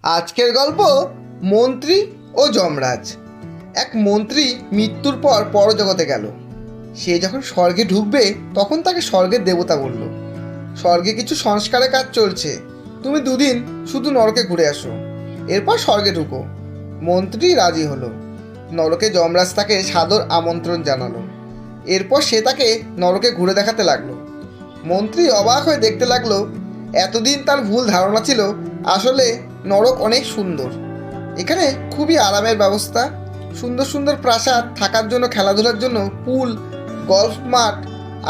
আজকের গল্প মন্ত্রী ও যমরাজ। এক মন্ত্রী মৃত্যুর পর পরজগতে গেল। সে যখন স্বর্গে ঢুকবে তখন তাকে স্বর্গের দেবতা বলল, স্বর্গে কিছু সংস্কারের কাজ চলছে, তুমি দুদিন শুধু নরকে ঘুরে আসো, এরপর স্বর্গে ঢুকো। মন্ত্রী রাজি হলো। নরকে যমরাজ তাকে সাদর আমন্ত্রণ জানালো। এরপর সে তাকে নরকে ঘুরে দেখাতে লাগলো। মন্ত্রী অবাক হয়ে দেখতে লাগলো, এতদিন তার ভুল ধারণা ছিল আসলে নরক অনেক সুন্দর। এখানে খুবই আরামের ব্যবস্থা, সুন্দর সুন্দর প্রাসাদ, থাকার জন্য, খেলাধুলার জন্য পুল, গলফ মাঠ,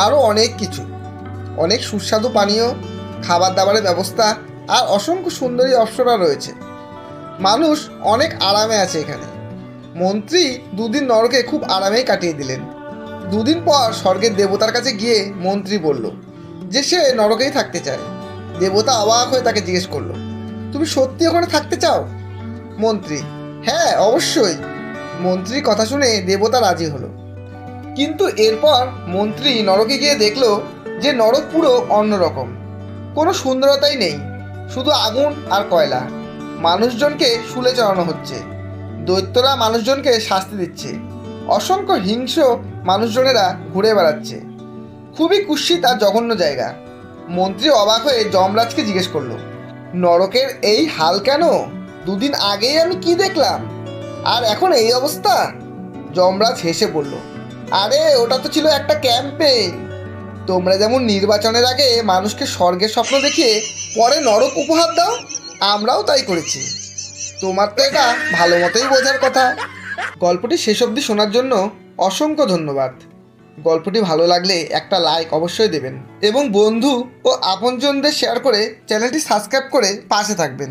আরও অনেক কিছু, অনেক সুস্বাদু পানীয়, খাবার দাবারের ব্যবস্থা আর অসংখ্য সুন্দরী অপ্সরা রয়েছে। মানুষ অনেক আরামে আছে এখানে। মন্ত্রী দুদিন নরকে খুব আরামেই কাটিয়ে দিলেন। দুদিন পর স্বর্গের দেবতার কাছে গিয়ে মন্ত্রী বলল যে সে নরকেই থাকতে চায়। দেবতা অবাক হয়ে তাকে জিজ্ঞেস করলো, তুমি সত্যি ওখানে থাকতে চাও? মন্ত্রী, হ্যাঁ অবশ্যই। মন্ত্রীর কথা শুনে দেবতা রাজি হলো। কিন্তু এরপর মন্ত্রী নরকে গিয়ে দেখলো যে নরক পুরো অন্যরকম। কোনো সুন্দরতাই নেই, শুধু আগুন আর কয়লা। মানুষজনকে শুলে চড়ানো হচ্ছে, দৈত্যরা মানুষজনকে শাস্তি দিচ্ছে, অসংখ্য হিংস্র মানুষজনেরা ঘুরে বেড়াচ্ছে। খুবই কুৎসিত আর জঘন্য জায়গা। মন্ত্রী অবাক হয়ে যমরাজকে জিজ্ঞেস করলো, নরকের এই হাল কেন? দুদিন আগেই আমি কি দেখলাম, আর এখন এই অবস্থা? যমরাজ হেসে বলল, আরে ওটা তো ছিল একটা ক্যাম্পেইন। তোমরা যেমন নির্বাচনের আগে মানুষকে স্বর্গের স্বপ্ন দেখিয়ে পরে নরক উপহার দাও, আমরাও তাই করেছি। তোমার তো এটা ভালো মতোই বোঝার কথা। গল্পটি শেষ অবধি শোনার জন্য অসংখ্য ধন্যবাদ। গল্পটি ভালো লাগলে একটা লাইক অবশ্যই দেবেন এবং বন্ধু ও আপনজনদের শেয়ার করে চ্যানেলটি সাবস্ক্রাইব করে পাশে থাকবেন।